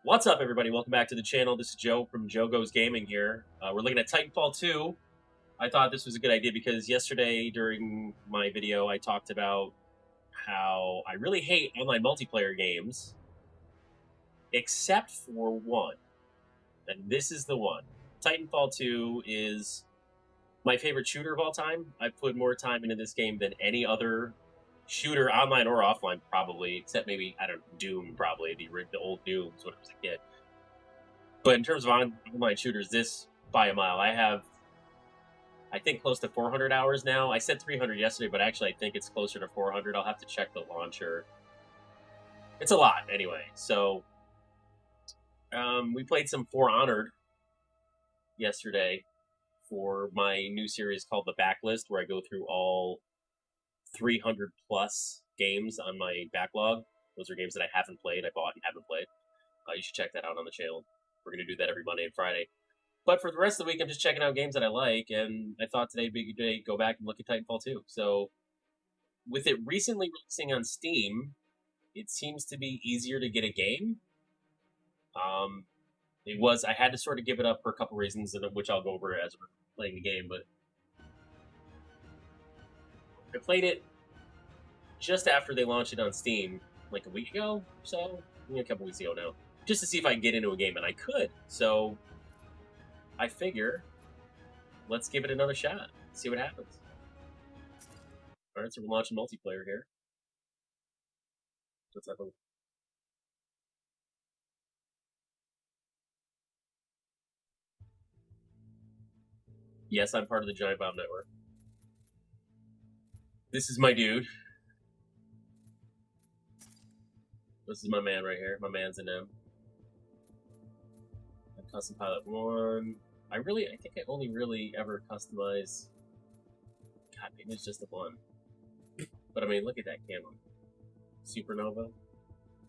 What's up, everybody? Welcome back to the channel. This is Joe from Joe Goes Gaming here. We're looking at Titanfall 2. I thought this was a good idea because yesterday during my video I talked about how I really hate online multiplayer games, except for one. And this is the one. Titanfall 2 is my favorite shooter of all time. I've put more time into this game than any other shooter, online or offline, probably, except maybe, I don't know, Doom, probably, the old Dooms when I was a kid. But in terms of online shooters, this, by a mile, I have, I think, close to 400 hours now. I said 300 yesterday, but actually I think it's closer to 400. I'll have to check the launcher. It's a lot, anyway. So, we played some For Honored yesterday for my new series called The Backlist, where I go through all 300 plus games on my backlog. Those are games that I haven't played, I bought and haven't played. You should check that out on the channel. We're going to do that every Monday and Friday. But for the rest of the week, I'm just checking out games that I like, and I thought today would be a good day to go back and look at Titanfall 2. So, with it recently releasing on Steam, it seems to be easier to get a game. I had to sort of give it up for a couple reasons, which I'll go over as we're playing the game, but I played it just after they launched it on Steam, like a week ago or so, a couple weeks ago now, just to see if I can get into a game, and I could. So I figure, let's give it another shot, see what happens. All right, so we're launching multiplayer here. What's up? Yes, I'm part of the Giant Bomb Network. This is my dude. This is my man right here. My man's in him. Custom Pilot 1. I think I only really ever customize... God, maybe it's just the one. But I mean, look at that camo. Supernova.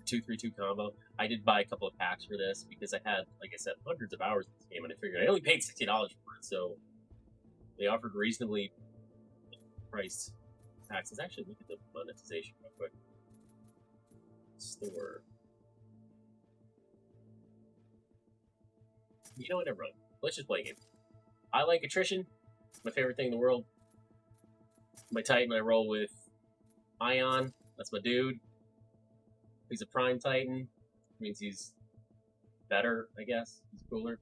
2-3-2 combo. I did buy a couple of packs for this because I had, like I said, hundreds of hours in this game, and I figured I only paid $60 for it, so they offered reasonably priced packs. Let's actually look at the monetization real quick. Store. You know what, never mind. Let's just play a game. I like attrition. It's my favorite thing in the world. My Titan, I roll with Ion. That's my dude. He's a Prime Titan. Means he's better, I guess. He's cooler.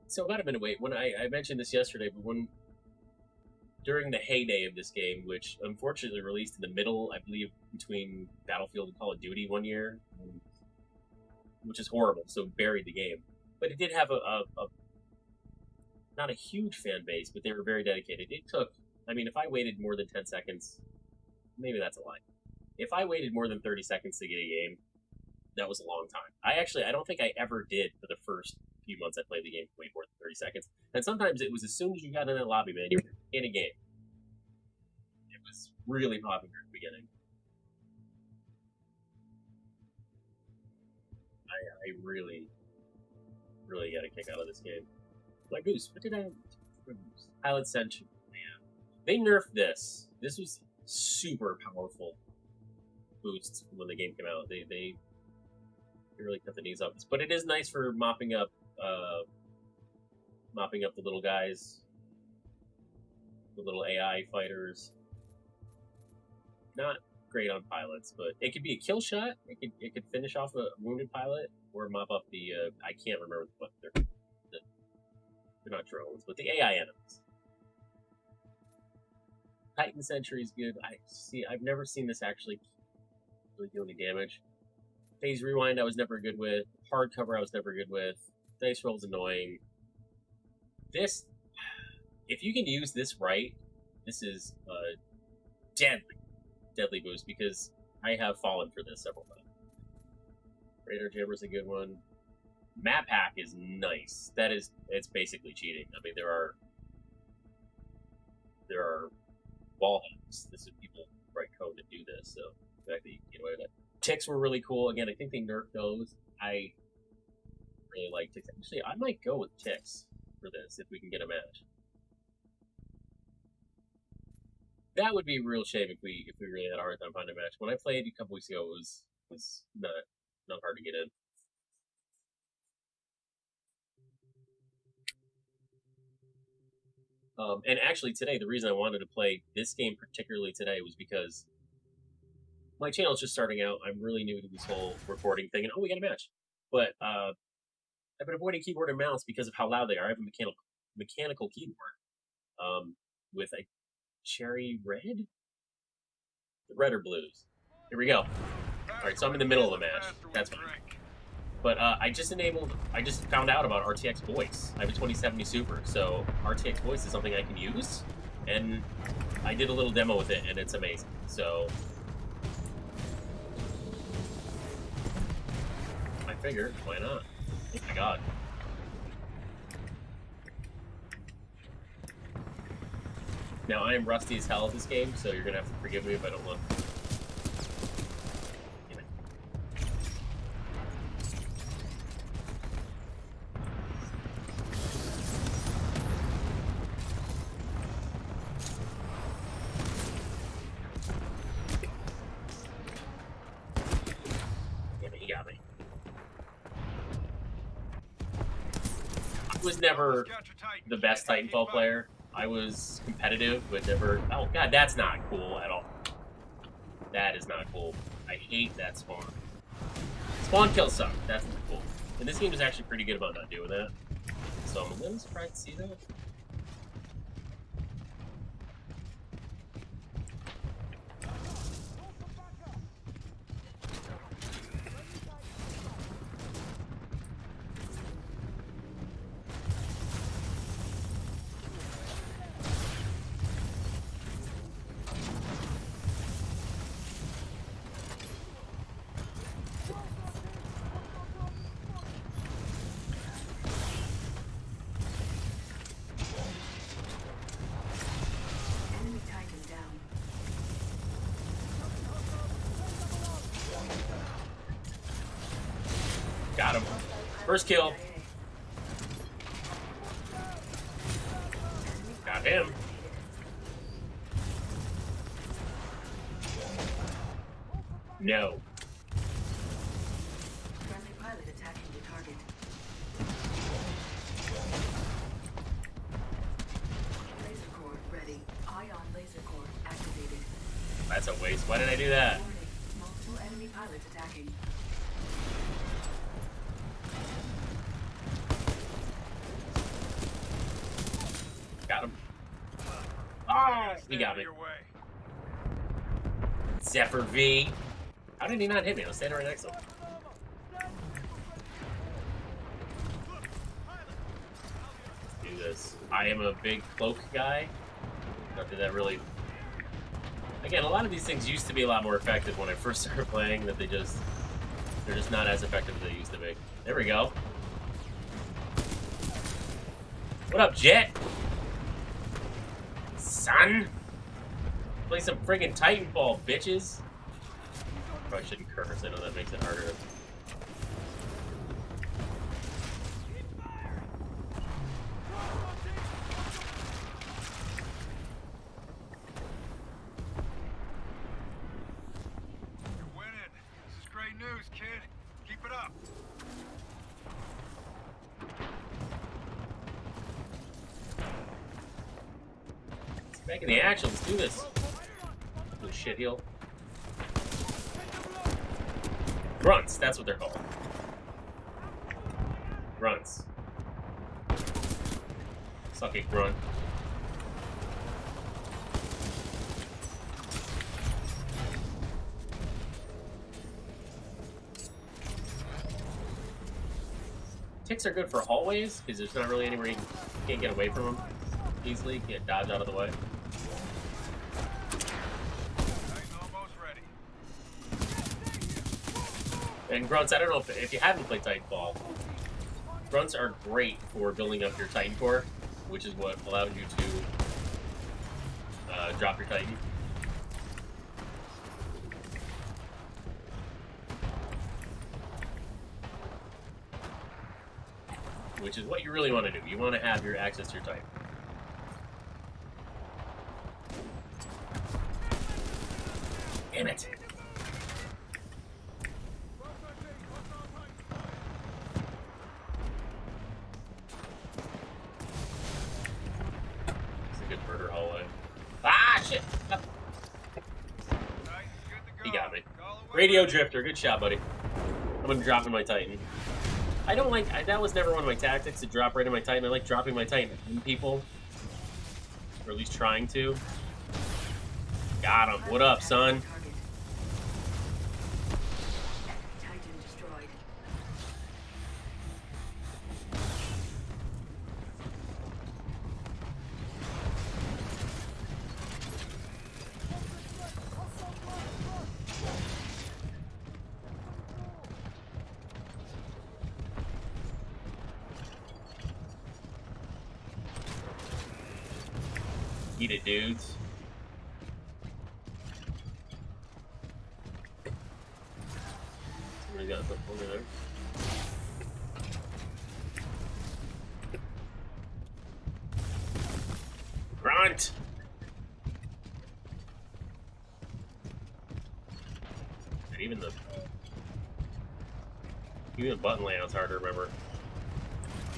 So about a minute wait. When I mentioned this yesterday, but during the heyday of this game, which unfortunately released in the middle, I believe, between Battlefield and Call of Duty one year, which is horrible, so buried the game. But it did have not a huge fan base, but they were very dedicated. It took, I mean, if I waited more than 10 seconds, maybe that's a lie. If I waited more than 30 seconds to get a game, that was a long time. I don't think I ever did for the first few months I played the game wait more than 30 seconds. And sometimes it was as soon as you got in that lobby, man, you were in a game. It was really popular at the beginning. I really, really got a kick out of this game. My boost. What did I boost? Pilot Sentry. Man. They nerfed this. This was super powerful boosts when the game came out. They really cut the knees off this. But it is nice for mopping up the little guys, the little AI fighters. Not great on pilots, but it could be a kill shot. It could finish off a wounded pilot or mop up the I can't remember what they're not drones, but the AI enemies. Titan Sentry is good. I've never seen this actually really do any damage. Phase Rewind I was never good with. Hardcover I was never good with. Dice Roll's annoying. This, if you can use this right, this is a deadly boost, because I have fallen for this several times. Radar Jammer's a good one. Map hack is nice. It's basically cheating. I mean, there are wall hacks. This is people write code to do this, so the fact that you can get away with it. Ticks were really cool. Again, I think they nerfed those. I really like ticks. Actually, I might go with ticks for this if we can get a match. That would be a real shame if we really had a hard time finding a match. When I played a couple weeks ago, it was not hard to get in. And actually today, the reason I wanted to play this game particularly today was because my channel is just starting out. I'm really new to this whole recording thing, and we got a match. But I've been avoiding keyboard and mouse because of how loud they are. I have a mechanical keyboard with a cherry red, red or blues. Here we go. All right, so I'm in the middle of the match. That's fine. But I just found out about RTX voice. I have a 2070 Super, so RTX voice is something I can use, and I did a little demo with it, and it's amazing. So I figured, why not? Oh my god. Now I am rusty as hell at this game, so you're gonna have to forgive me if I don't look. I was never the best Titanfall player. I was competitive, but never... Oh, God, that's not cool at all. That is not cool. I hate that spawn. Spawn kills suck. That's not cool. And this game is actually pretty good about not doing that. So I'm a little surprised to see that. Got him. First kill. Got him. No. Friendly pilot attacking the target. Laser core ready. Ion laser core activated. That's a waste. Why did I do that? Warning. Multiple enemy pilots attacking. Got him. Oh, he got me. Zephyr V. How did he not hit me? I was standing right next to him. Let's do this. I am a big cloak guy. Not that that really... Again, a lot of these things used to be a lot more effective when I first started playing, that they're just not as effective as they used to be. There we go. What up, Jet? Son? Play some friggin' Titanfall, bitches. Probably shouldn't curse. I know that makes it harder. You're winning. This is great news, kid. Keep it up. Back in the action. Let's do this. Little shit heel. Grunts, that's what they're called. Grunts. Suck it, grunt. Ticks are good for hallways, because there's not really anywhere you can't get away from them easily. You can't dodge out of the way. And grunts, I don't know if you haven't played Titanfall, grunts are great for building up your Titan core, which is what allows you to drop your Titan. Which is what you really want to do. You want to have your access to your Titan. Damn it. It's a good murder hallway. Ah, shit! He got me. Radio Drifter, good shot, buddy. I'm gonna drop in my Titan. I don't like, that was never one of my tactics, to drop right in my Titan. I like dropping my Titan in people. Or at least trying to. Got him. What up, son? Titan destroyed. Eat it, dudes. Somebody got something over there. Grunt! And even the button layout's hard to remember.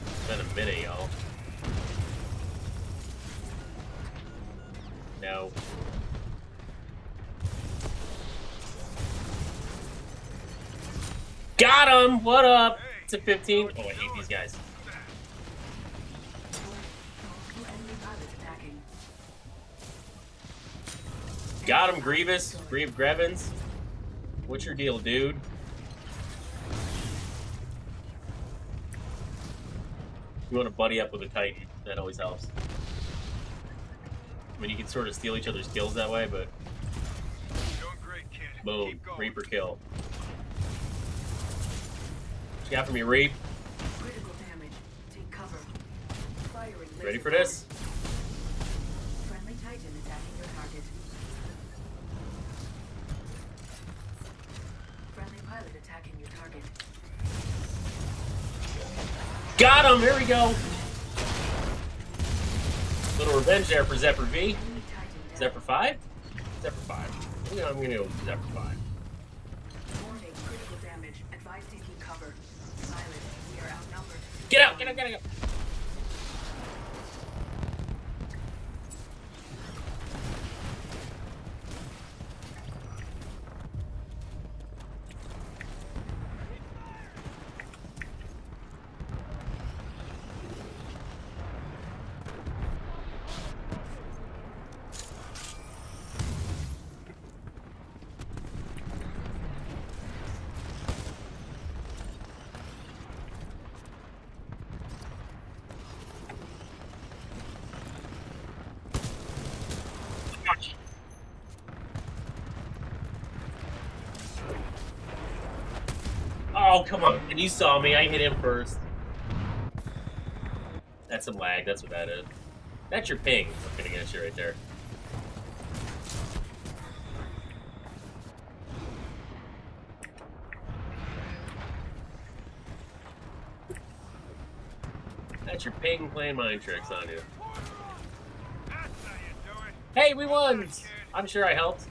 It's been a minute, y'all. No. Got him! What up? It's a 15. Oh, I hate these guys. Got him, Grievous. Grevins. What's your deal, dude? You want to buddy up with a Titan. That always helps. I mean, you can sort of steal each other's kills that way, but... Doing great, kid. Boom. Keep going. Reaper kill. What you got for me, Reap? Critical damage. Take cover. Firing. Ready for this? Friendly Titan attacking your target. Friendly pilot attacking your target. Got him! Here we go! Little revenge there for Zephyr V. Enemy Titan down. Zephyr 5? Zephyr 5. Yeah, I'm gonna go with Zephyr 5. Warning, critical damage. Advise taking cover. Pilot, we are outnumbered. Get out! Get out! Get out! Oh, come on. And you saw me. I hit him first. That's some lag. That's what that is. That's your ping looking against you right there. That's your ping playing mind tricks on you. That's how you do it. Hey, we won! I'm sure I helped.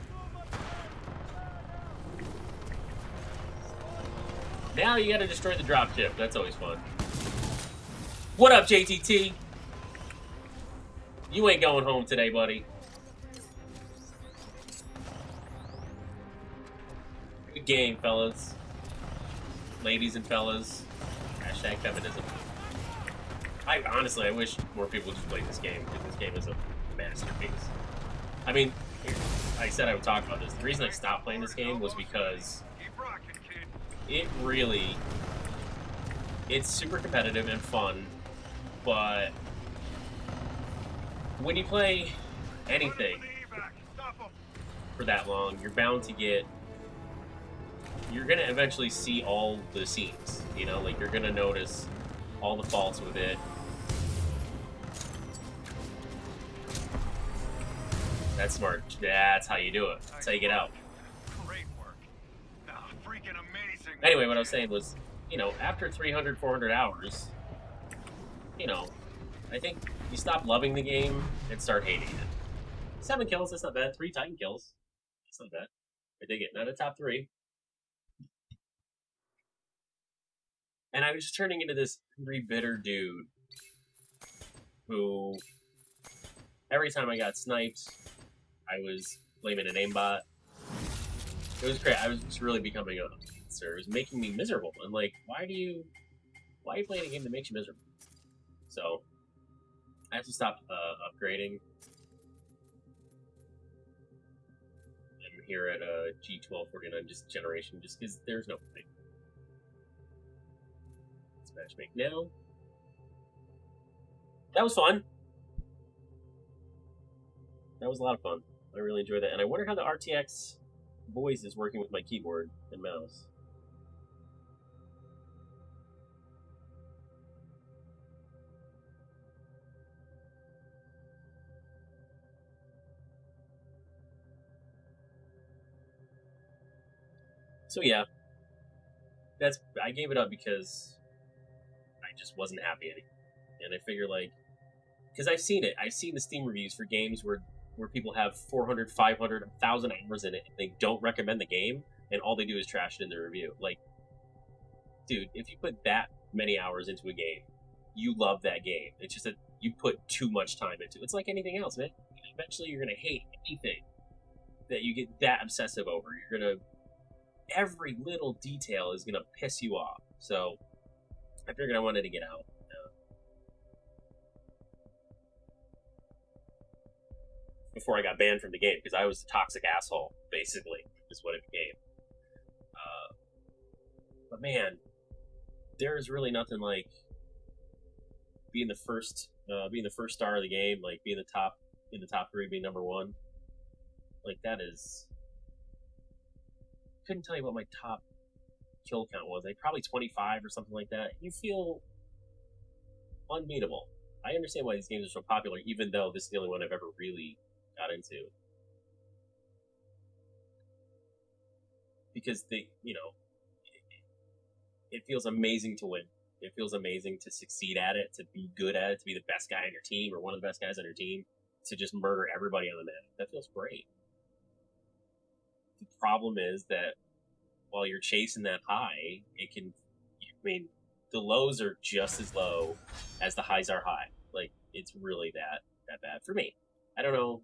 Now you gotta destroy the dropship. That's always fun. What up, JTT? You ain't going home today, buddy. Good game, fellas. Ladies and fellas. Hashtag feminism. I wish more people just played this game, because this game is a masterpiece. I mean, I said I would talk about this. The reason I stopped playing this game was because Keep rocking, kid. it really, it's super competitive and fun, but when you play anything Stop 'em. for that long, you're bound to get, you're gonna eventually see all the seams, you know, like you're gonna notice all the faults with it. That's smart. That's how you do it. That's how you get out. Great work. Ah, freaking amazing. Anyway, what I was saying was, you know, after 300, 400 hours, you know, I think you stop loving the game and start hating it. 7 kills, that's not bad. 3 Titan kills. That's not bad. I dig it. Not a top 3. And I was just turning into this angry, bitter dude who, every time I got sniped, I was blaming an aimbot. It was great. I was just really becoming a monster. It was making me miserable. I'm like, why are you playing a game that makes you miserable? So I have to stop upgrading. I'm here at a G1249 just generation, just because there's no point. Let's matchmake now. That was fun. That was a lot of fun. I really enjoyed that. And I wonder how the RTX voice is working with my keyboard and mouse. So yeah, I gave it up because I just wasn't happy anymore. And I figure, like, because I've seen it. I've seen the Steam reviews for games where people have 400, 500, 1,000 hours in it, and they don't recommend the game, and all they do is trash it in the review. Like, dude, if you put that many hours into a game, you love that game. It's just that you put too much time into it. It's like anything else, man. Eventually, you're going to hate anything that you get that obsessive over. You're going to... Every little detail is going to piss you off. So, I figured I wanted to get out. Before I got banned from the game, because I was a toxic asshole, basically, is what it became. But man, there's really nothing like being the first star of the game, like being in the top 3, being number 1. Like, that is... Couldn't tell you what my top kill count was. Like, probably 25 or something like that. You feel unbeatable. I understand why these games are so popular, even though this is the only one I've ever really got into, because it feels amazing to win. It feels amazing to succeed at it, to be good at it, to be the best guy on your team or one of the best guys on your team, to just murder everybody on the map. That feels great. The problem is that while you're chasing that high, the lows are just as low as the highs are high. Like, it's really that bad for me. I don't know.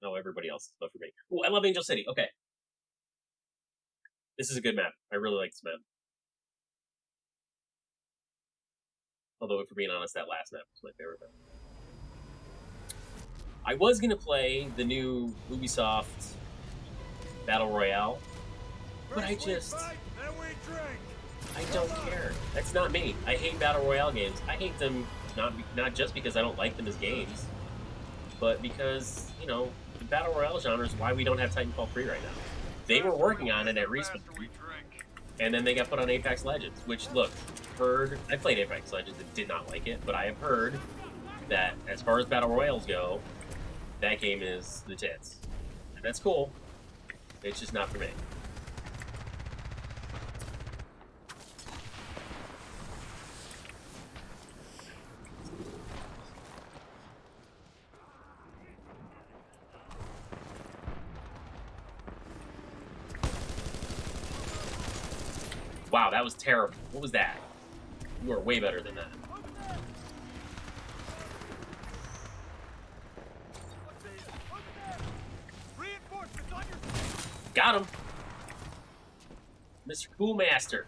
No, everybody else is but for me. Oh, I love Angel City. Okay. This is a good map. I really like this map. Although, if we're being honest, that last map was my favorite map. I was going to play the new Ubisoft Battle Royale, but I don't care. That's not me. I hate Battle Royale games. I hate them not just because I don't like them as games, but because, the Battle Royale genre is why we don't have Titanfall 3 right now. They were working on it at Respawn, and then they got put on Apex Legends, which, look, I played Apex Legends and did not like it, but I have heard that as far as Battle Royales go, that game is the tits. And that's cool. It's just not for me. Wow, that was terrible. What was that? You are way better than that. Got him! Mr. Cool Master.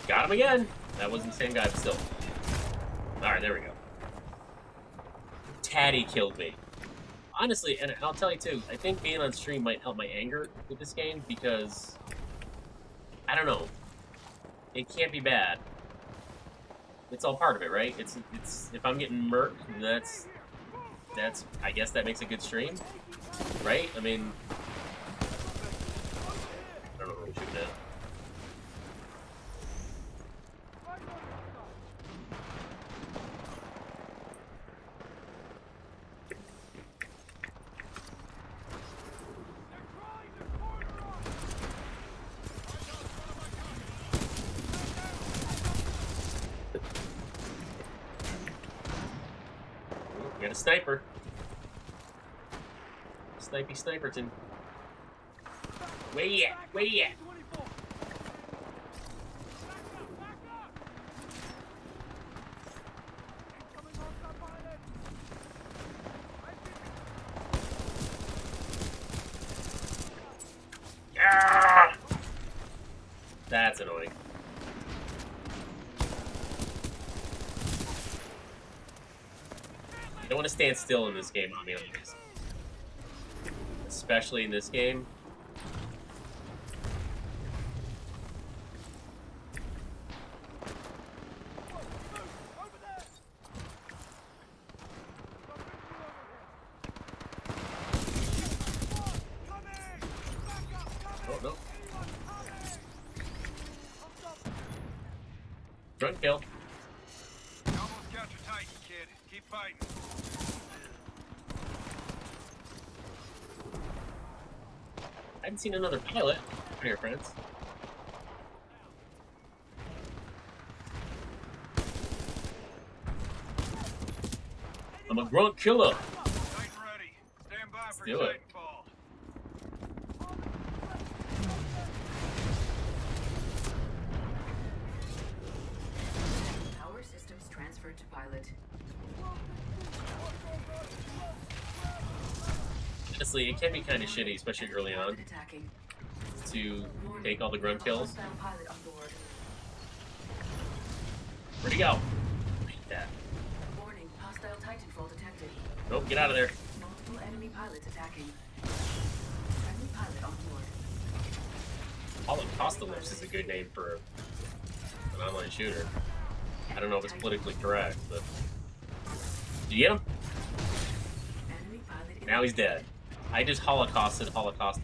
Got him again! That wasn't the same guy, but still. Alright, there we go. Taddy killed me. Honestly, and I'll tell you too, I think being on stream might help my anger with this game, because... I don't know. It can't be bad. It's all part of it, right? It's if I'm getting murked, that's I guess that makes a good stream, right? I mean, I don't know where I'm shooting at. got a sniper. Snipey Sniperton. Where you at? Where you at? Ah! That's annoying. You don't want to stand still in this game, I'll be honest. Especially in this game. Oh, no. Front kill. You almost got your Titan, kid. Keep fighting. I haven't seen another pilot. Come here, friends. I'm a grunt killer. Titan ready. Stand by for do it. Titanfall. Power systems transferred to pilot. Honestly, it can be kind of shitty, especially early on, Attacking. to take all the grunt kills. Hostile pilot on board. Where'd he go? Hate that. Warning, hostile Titanfall detected. Nope, get out of there. Multiple enemy pilots attacking. Friendly pilot on board. Holocaustalist is a good name for an online shooter. I don't know if it's politically correct, but... Did you get him? Enemy pilot Now he's dead. I just holocausted Holocaust.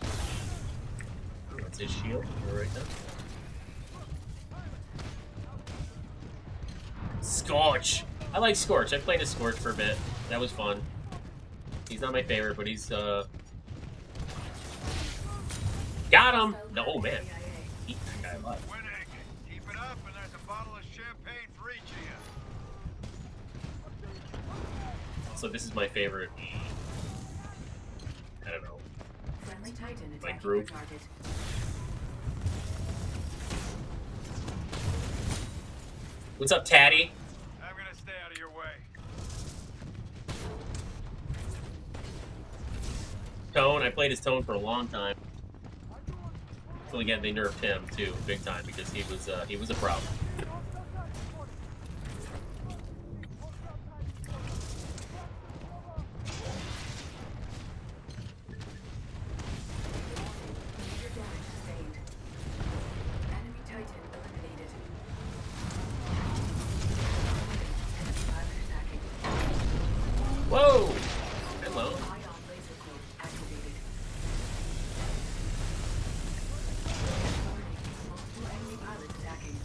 Oh, that's his shield right there. Scorch! I like Scorch. I played as Scorch for a bit. That was fun. He's not my favorite, but he's, Got him! No, oh, man. Eat that guy alive. Winning. Keep it up, and there's a bottle of champagne for each of you. So this is my favorite. I don't know. Friendly Titan My attacking group. your target. What's up, Tatty? I'm gonna stay out of your way. Tone. I played as Tone for a long time. So again, they nerfed him too, big time, because he was a problem. Major damage sustained. Enemy Titan eliminated. Enemy pilot attacking. Whoa! Hello. Ion laser code activated. Warning, multiple enemy pilots attacking.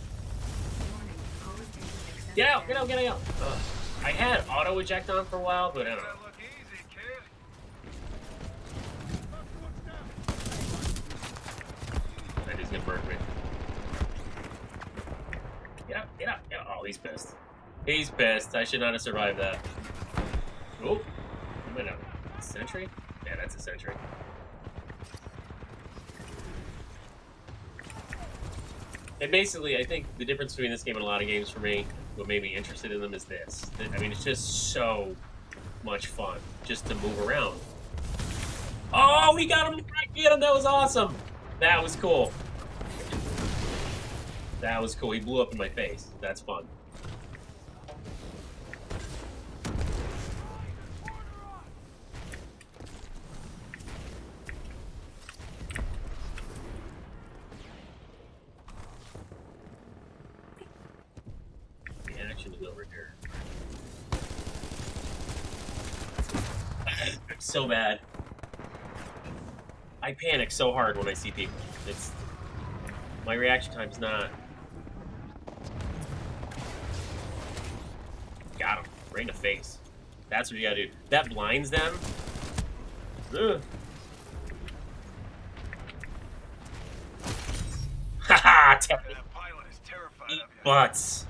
Warning, code data access. Get out! Get out! Get out! Ugh. I had auto eject on for a while, but I don't know. That look easy, kid. That is gonna burn me. Get out! Get out! Get out! Oh, he's pissed. He's pissed. I should not have survived that. Oh, I might have a sentry. Yeah, that's a sentry. And basically, I think the difference between this game and a lot of games for me, what made me interested in them is this. I mean, it's just so much fun just to move around. Oh, we got him! I get him! That was awesome! That was cool. That was cool. He blew up in my face. That's fun. The action is over here. I'm so bad. I panic so hard when I see people. It's my reaction time's not. Got him. Right in the face. That's what you gotta do. That blinds them. Ugh. Haha! That pilot is terrified Eat of you. butts.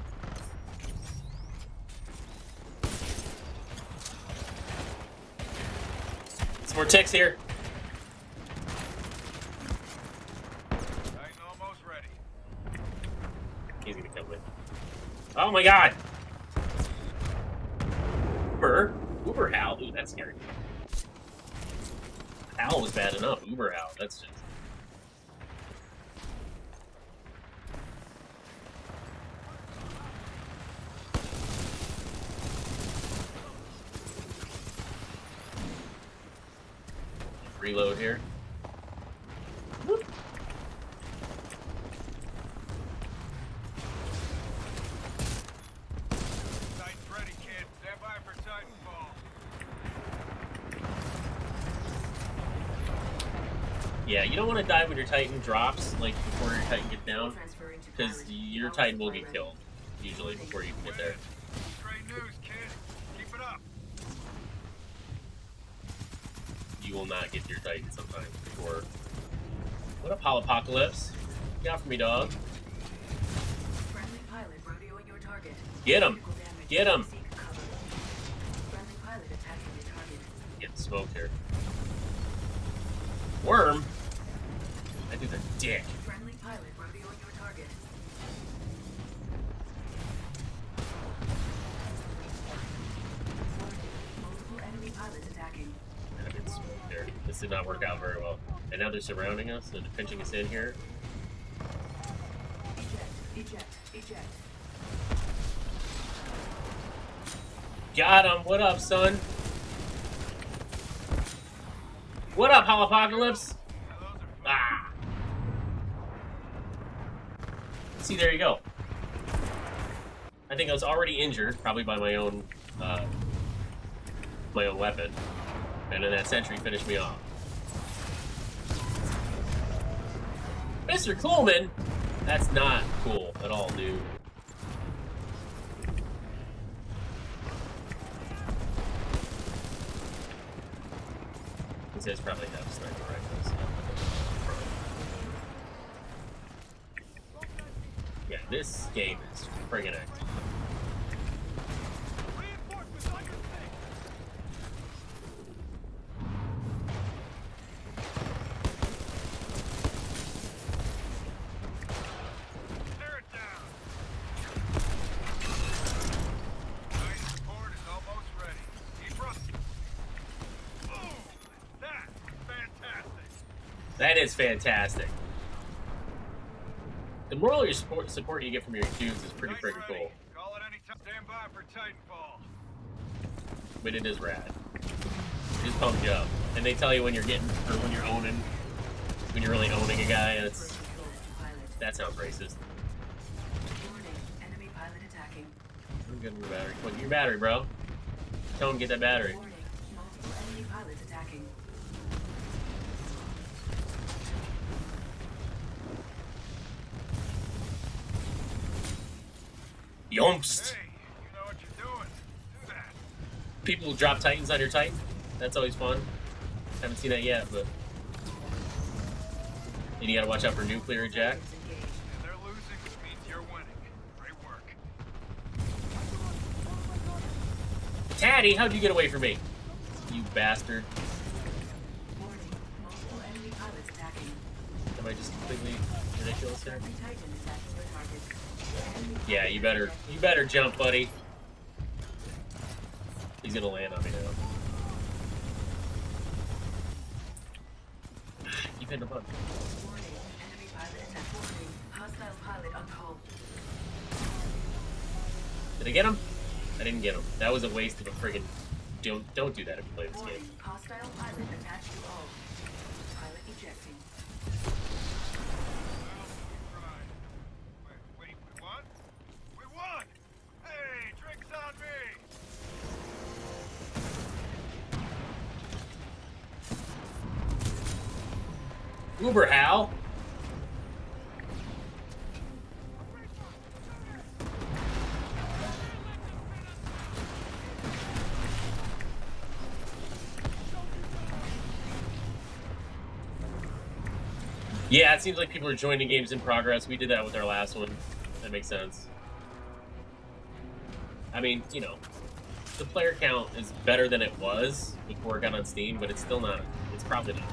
More ticks here. Titan almost ready. He's gonna kill me. Oh my god! Uber Hal. Ooh, that's scary. Hal was bad enough. Uber Hal. That's just. Reload here. Whoop. Titan's ready, kid. Stand by for Titanfall. Yeah, you don't want to die when your Titan drops, like before your Titan gets down, because your Titan will get killed, usually, before you can get there. Great news, kid. Keep it up. You will not get to your Titan sometimes before. What up, Holopocalypse? What you got for me, dog? Friendly pilot rodeoing your target. Get him! Critical damage. Get him! Seek cover. Friendly pilot attacking your target. Get smoked here. Worm? I do the dick. Friendly pilot rodeoing your target. Multiple enemy pilots attacking. I've been smoked here. This did not work out very well. And now they're surrounding us and pinching us in here. Eject. Eject. Got him! What up, son? What up, Holopocalypse? Ah! See, there you go. I think I was already injured, probably by my own weapon. And then that sentry finished me off. Mr. Coolman? That's not cool at all, dude. These guys probably have sniper rifles. Yeah, this game is friggin' active. Reinforcements on your thing. Tear it down. Titan support is almost ready. Keep running. Boom! That's fantastic. That is fantastic. The moral your support you get from your dudes is pretty Titan friggin' ready. cool. Call it any time. Stand by for Titanfall. But it is rad. It just pumps you up. And they tell you when you're getting, or when you're owning, when you're really owning a guy, that's, that sounds racist. Warning. Enemy pilot attacking. I'm getting your battery. What, your battery, bro? Tell him to get that battery. Warning. Multiple enemy pilots attacking. Yompst! Hey, you know what you're doing. Do that. People drop Titans on your Titan. That's always fun. Haven't seen that yet, but. And you gotta watch out for nuclear eject. Engaged. And they're losing, which means you're winning. Great work. Taddy, how'd you get away from me? You bastard. Warning. Multiple enemy pilots attacking. Am I just completely ridiculous here? Friendly Titan attacking your target. Enemy Yeah, pilot you better jump, buddy. He's gonna land on me now. Keep hitting the button. Warning. Enemy pilot attack. Warning. Hostile pilot on call. Did I get him? I didn't get him. That was a waste of a friggin'. Don't do that if you play this Warning. game. Hostile pilot attached to all. Pilot ejecting. Wait, we won? We won! Hey, drinks on me! Uber Hal. Yeah, it seems like people are joining games in progress. We did that with our last one. That makes sense. I mean, you know, the player count is better than it was before it got on Steam, but it's still not. It's probably not.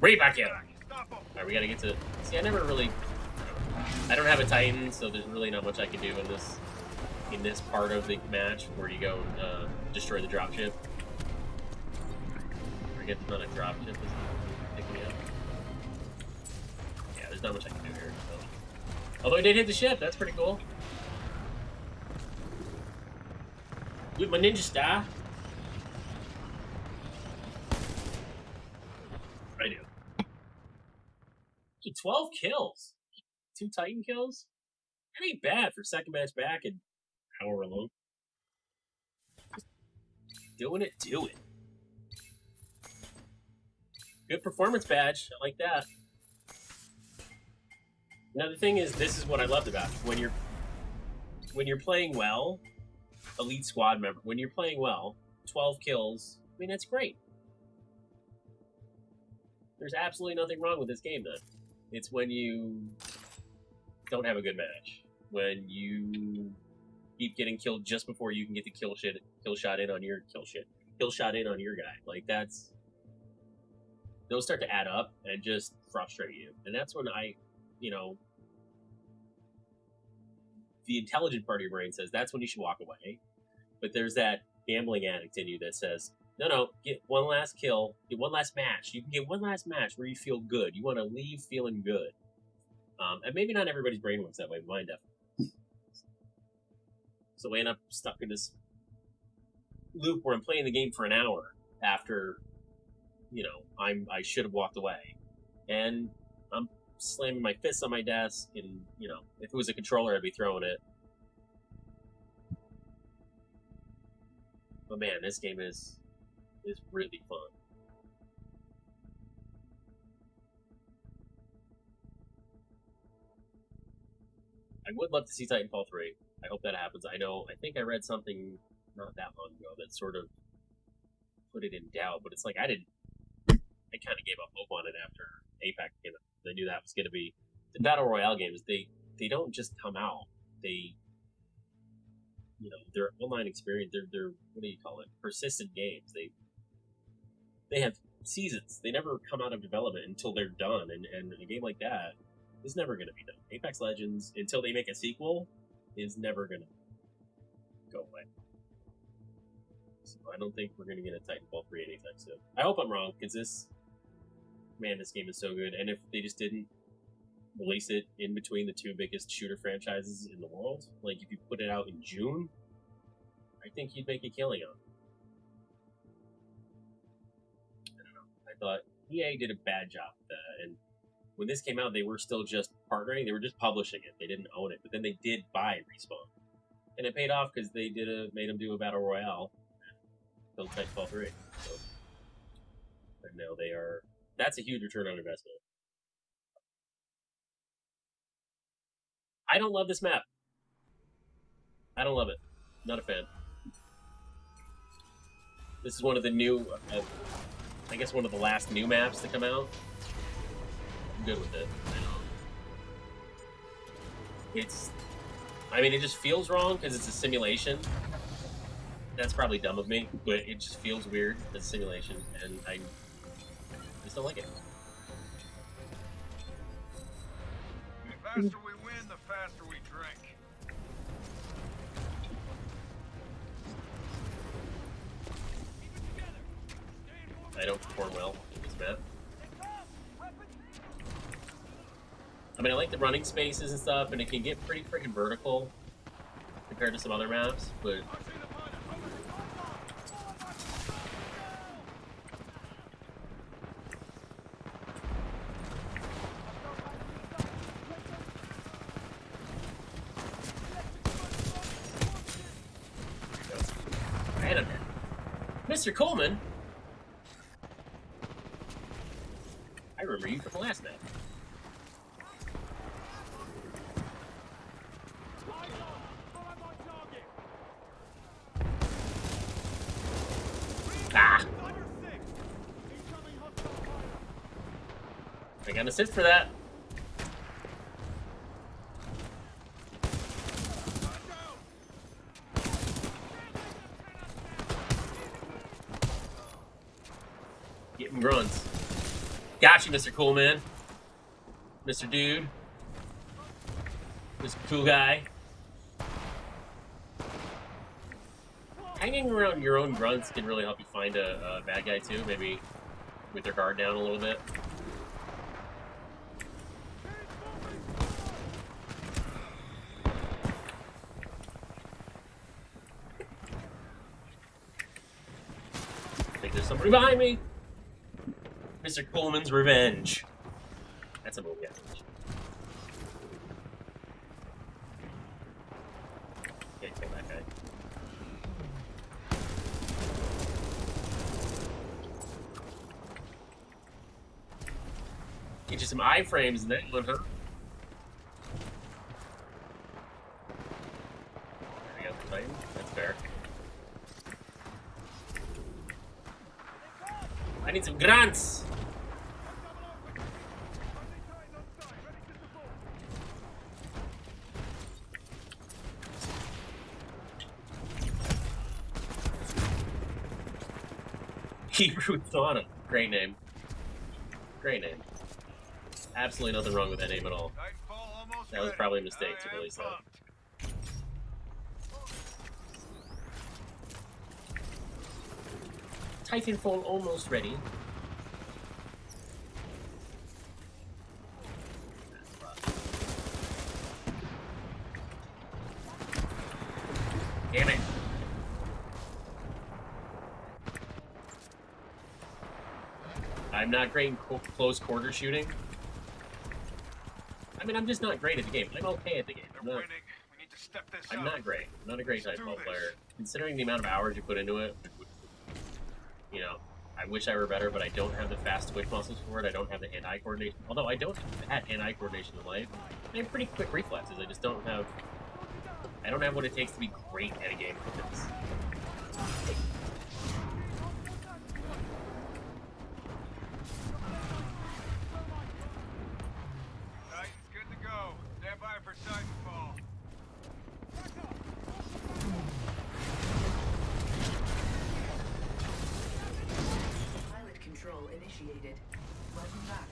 Right back in. Alright, we gotta get to. See, I never really. I don't have a Titan, so there's really not much I can do in this part of the match where you go destroy the dropship. Or get on a dropship is picking me up. Yeah, there's not much I can do here. So. Although I did hit the ship, that's pretty cool. With my ninja star. I do. 12 kills. 2 Titan kills? That ain't bad for second match back in however long. Doing it, do it. Good performance badge. I like that. Now the thing is, this is what I loved about it. When you're playing well, elite squad member, when you're playing well, 12 kills, I mean, that's great. There's absolutely nothing wrong with this game then. It's when you don't have a good match. When you keep getting killed just before you can get the kill shot in on your guy. Like those start to add up and just frustrate you. And that's when the intelligent part of your brain says that's when you should walk away. But there's that gambling addict in you that says, no, get one last kill, get one last match. You can get one last match where you feel good. You want to leave feeling good. And maybe not everybody's brain works that way, but mine definitely. So we end up stuck in this loop where I'm playing the game for an hour after, I should have walked away. And I'm slamming my fists on my desk, and, if it was a controller, I'd be throwing it. But man, this game is really fun. I would love to see Titanfall 3. I hope that happens. I think I read something not that long ago that sort of put it in doubt, but it's like I kind of gave up hope on it after Apex came out. I knew that was going to be the Battle Royale games. They don't just come out. They're online experience. They're what do you call it? Persistent games. They have seasons. They never come out of development until they're done. And a game like that is never going to be done. Apex Legends, until they make a sequel, is never going to go away. So I don't think we're going to get a Titanfall 3 anytime soon. I hope I'm wrong, because this game is so good. And if they just didn't release it in between the 2 biggest shooter franchises in the world, like if you put it out in June, I think you'd make a killing on it. I don't know. I thought EA did a bad job with that, and when this came out, they were still just partnering. They were just publishing it. They didn't own it, but then they did buy Respawn, and it paid off because they made them do a battle royale, and built Titanfall 3. So, and now they are. That's a huge return on investment. I don't love this map. I don't love it. Not a fan. This is one of the new, I guess one of the last new maps to come out. I'm good with it. It just feels wrong because it's a simulation. That's probably dumb of me, but it just feels weird as a simulation, and I just don't like it. The faster we win, the faster we drink. I don't perform well in this map. I like the running spaces and stuff, and it can get pretty freaking vertical compared to some other maps, but Mr. Coleman, I remember you from the last match. Ah! I got an assist for that. Spitting grunts. Got you, Mr. Cool Man. Mr. Dude. Mr. Cool Guy. Hanging around your own grunts can really help you find a bad guy too, maybe with their guard down a little bit. I think there's somebody behind me! Mr. Coleman's Revenge. That's a movie, actually. Can't kill that guy. Get you some iframes in that one, huh? There we go, the Titan. That's fair. I need some grunts! Hebrew Thana. Great name. Great name. Absolutely nothing wrong with that name at all. That was probably a mistake to release that. Titanfall almost ready. Damn it. I'm not great in close quarter shooting. I mean, I'm just not great at the game. I'm okay at the game. I'm not great. I'm not a great Titanfall player. Considering the amount of hours you put into it, you know, I wish I were better, but I don't have the fast twitch muscles for it. I don't have the hand-eye coordination. Although I don't have hand-eye coordination in life. I have pretty quick reflexes. I just don't have... I don't have what it takes to be great at a game like this. Titanfall. Pilot control initiated. Welcome back.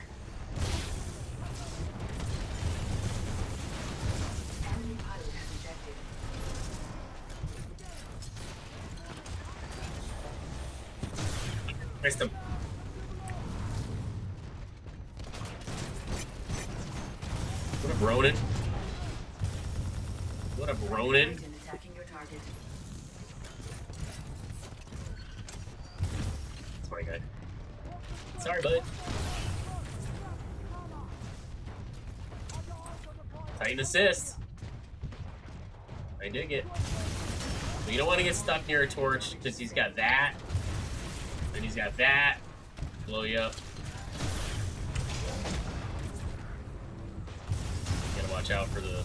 Enemy pilot has ejected. Missed him. What a Ronin. What a Ronin. Attacking your target. That's my guy. Sorry, bud. Titan assist. I dig it. But you don't want to get stuck near a torch because he's got that. And he's got that. Blow you up. You gotta watch out for the...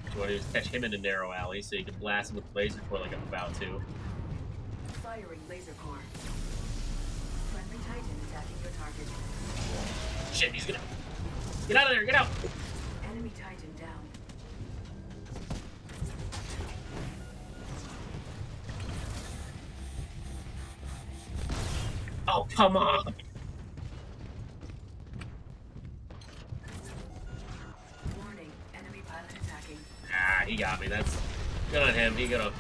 What you want to do is catch him in a narrow alley so you can blast him with laser core like I'm about to. Firing laser core. Friendly Titan attacking your target. Shit, he's gonna... Get out of there, get out! Enemy Titan down. Oh, come on! Warning, enemy pilot attacking. Ah, he got me. That's good on him. He got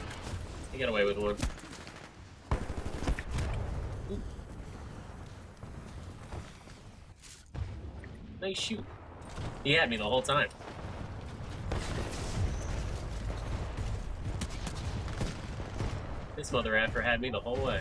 away with one. Ooh. Nice shoot. He had me the whole time. This mother effer had me the whole way.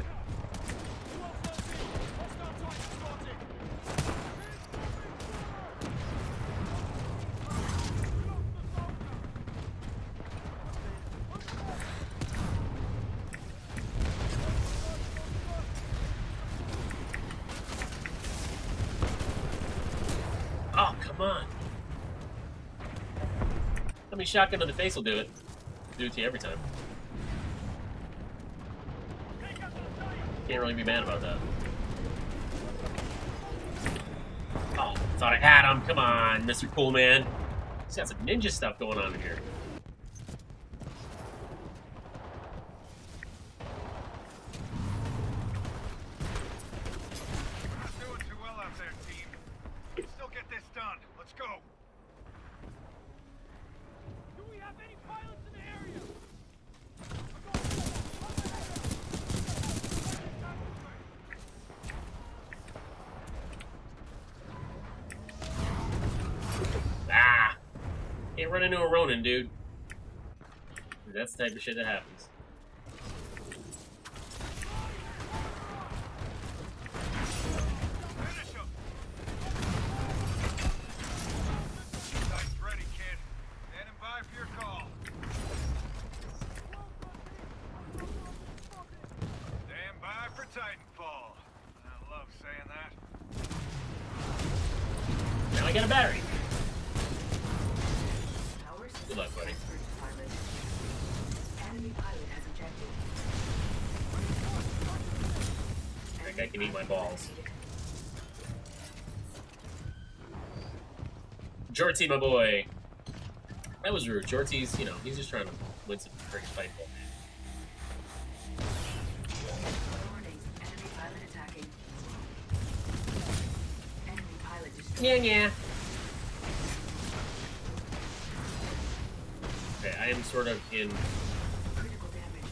Oh, come on. I mean, shotgun to the face will do it. Do it to you every time. Can't really be mad about that. Oh, thought I had him. Come on, Mr. Cool Man. He's got some ninja stuff going on in here. Can't run into a Ronin, dude. That's the type of shit that happens. Finish him! Sights ready, kid. Standing by for your call. Stand by for Titanfall. I love saying that. Now I got a battery. Power system Good luck, buddy. transferred to pilot. Enemy pilot has ejected. That guy can eat my balls. Jorty, my boy. That was rude. Jorty's, you know, he's just trying to win some freaking Titanfall. Warning, enemy pilot attacking. Enemy pilot destroyed. Yeah, yeah. Okay, I am sort of in. Critical damage.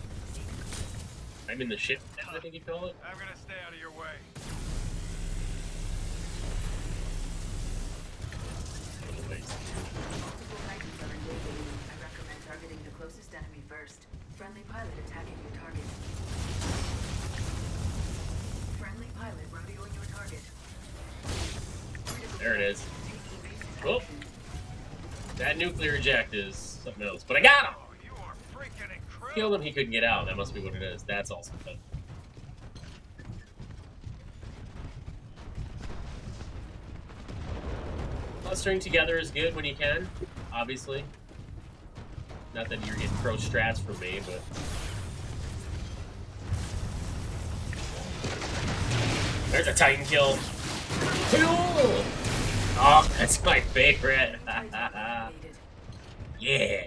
I'm in the ship now, I think you call it. I'm gonna stay out of your way. Multiple Titans are invading you. I recommend targeting the closest enemy first. Friendly pilot attacking your target. Friendly pilot rodeoing your target. Critical There it is. taking evasive Oh. action. That nuclear eject is something else. But I got him! Oh, you are freaking incredible. Killed him, he couldn't get out. That must be what it is. That's also fun. Clustering together is good when you can, obviously. Not that you're getting pro strats from me, but... There's a Titan kill! Cool! Oh, that's my favorite! Titan eliminated. Yeah!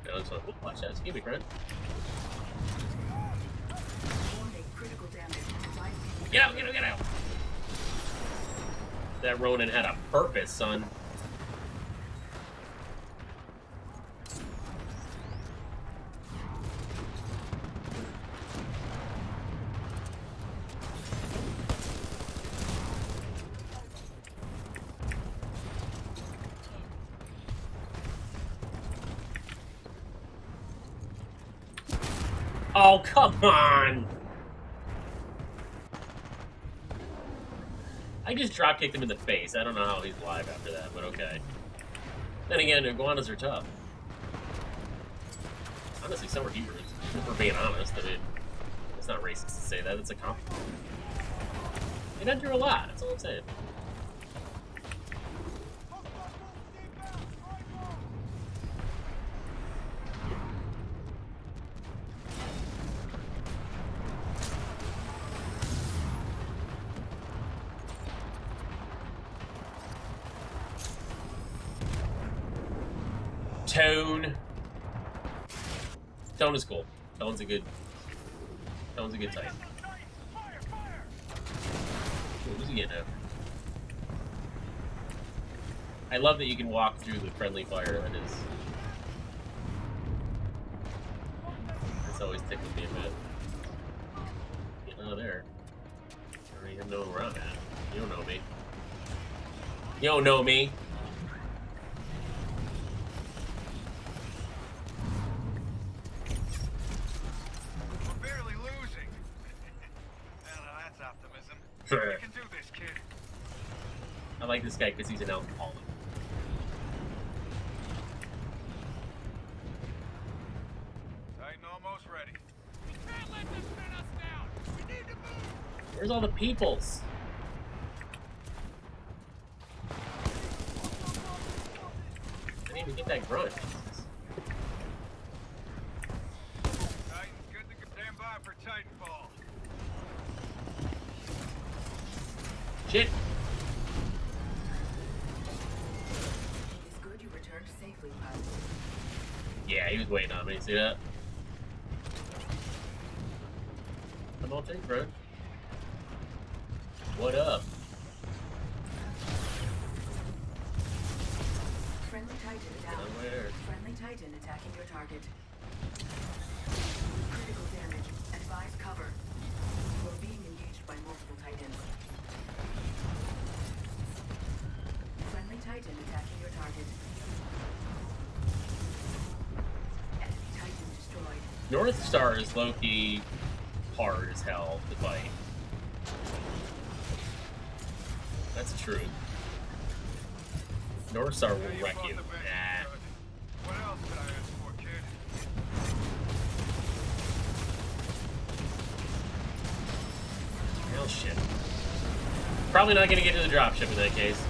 That was fun. Ooh, watch out, excuse me, friend. Warning, critical damage. Advise people- Get out, get out, get out! That Ronin had a purpose, son. Oh, come on! I just drop kicked him in the face. I don't know how he's alive after that, but okay. Then again, iguanas are tough. Honestly, so are heroes. If we're being honest, I mean, it's not racist to say that. It's a compliment. They don't do a lot. That's all I'm saying. Tone. Tone is cool. Tone's a good type. Ooh, who's he getting after? I love that you can walk through the friendly fire. That is. That's always tickled me a bit. Get out of there. I don't even know where I'm at. You don't know me. You don't know me. We're barely losing. Well, now that's optimism. You can do this, kid. I like this guy because he's an alcoholic. Titan almost ready. We can't let them pin us down. We need to move. Where's all the peoples? I didn't even get that grunt. Titan's good to go. Stand by for Titanfall. Shit. It's good you returned safely, pilot. Yeah, he was waiting on me. See that? Come on, take, bro. What up? Friendly Titan down. Where? Friendly Titan attacking your target. Critical damage. Advise cover. You are being engaged by multiple Titans. Friendly Titan attacking your target. North Star is low-key hard as hell to fight. That's the truth. North Star will wreck you. Nah. What else did I ask for, kid? Hell shit. Probably not gonna get to the dropship in that case.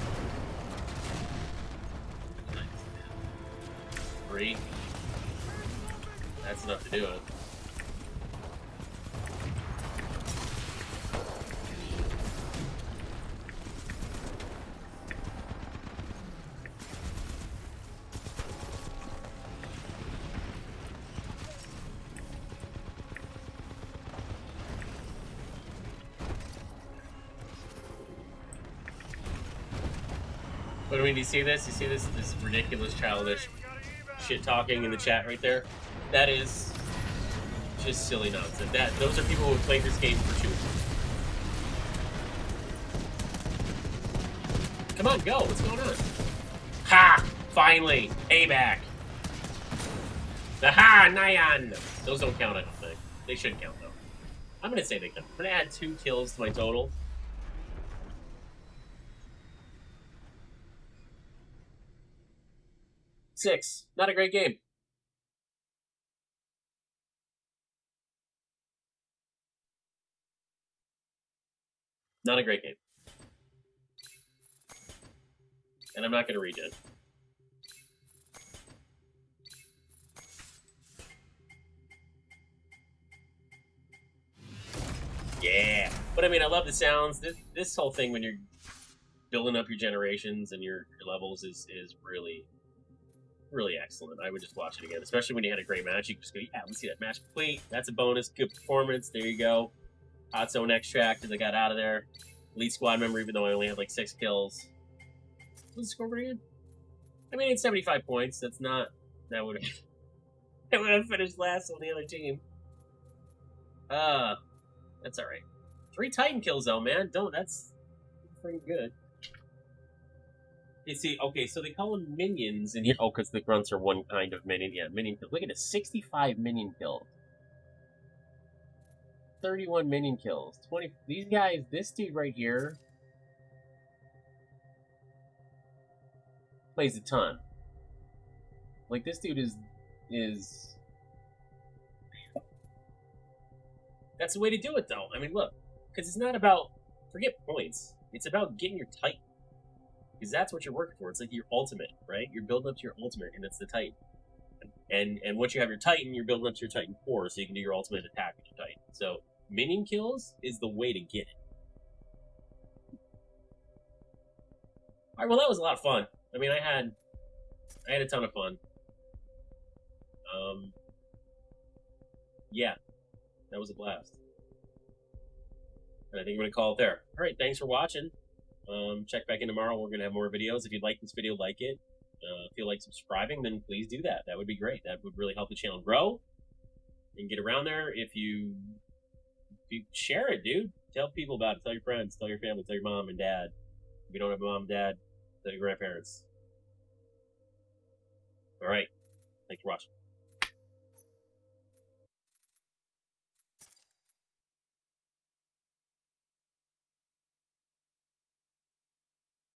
3. That's enough to do it. But I mean, do you see this? You see this ridiculous, childish shit talking in the chat right there? That is just silly nonsense. Those are people who have played this game for shooting. Come on, go. What's going on? Ha! Finally! Payback! The ha! Nyan! Those don't count, I don't think. They should count, though. I'm gonna say they count. I'm gonna add 2 kills to my total. Six. Not a great game. Not a great game. And I'm not going to regen. Yeah. But I mean, I love the sounds. This whole thing when you're building up your generations and your levels is really, really excellent. I would just watch it again, especially when you had a great match. You can just go, yeah, let's see that match complete. That's a bonus. Good performance. There you go. Hot zone extract as I got out of there. Elite squad member, even though I only had like 6 kills. What's the scoreboard again? I mean, it's 75 points. That's not. That would have finished last on the other team. That's all right. 3 Titan kills though, man. That's pretty good. You see, okay, so they call them minions in here. Oh, because the grunts are one kind of minion. Yeah, minion kills. Look at this, 65 minion kills. 31 minion kills. 20. These guys, this dude right here plays a ton. Like, this dude is that's the way to do it, though. I mean, look, because it's not about, forget points. It's about getting your Titan. Because that's what you're working for. It's like your ultimate, right? You're building up to your ultimate, and it's the Titan. And once you have your Titan, you're building up to your Titan 4, so you can do your ultimate attack with your Titan. So, minion kills is the way to get it. Alright, well, that was a lot of fun. I mean, I had a ton of fun. Yeah, that was a blast. And I think I'm going to call it there. Alright, thanks for watching. Check back in tomorrow. We're going to have more videos. If you'd like this video, like it. If you like subscribing, then please do that. That would be great. That would really help the channel grow and get around there. If you share it, dude. Tell people about it. Tell your friends. Tell your family. Tell your mom and dad. If you don't have a mom and dad, tell your grandparents. All right. Thanks for watching.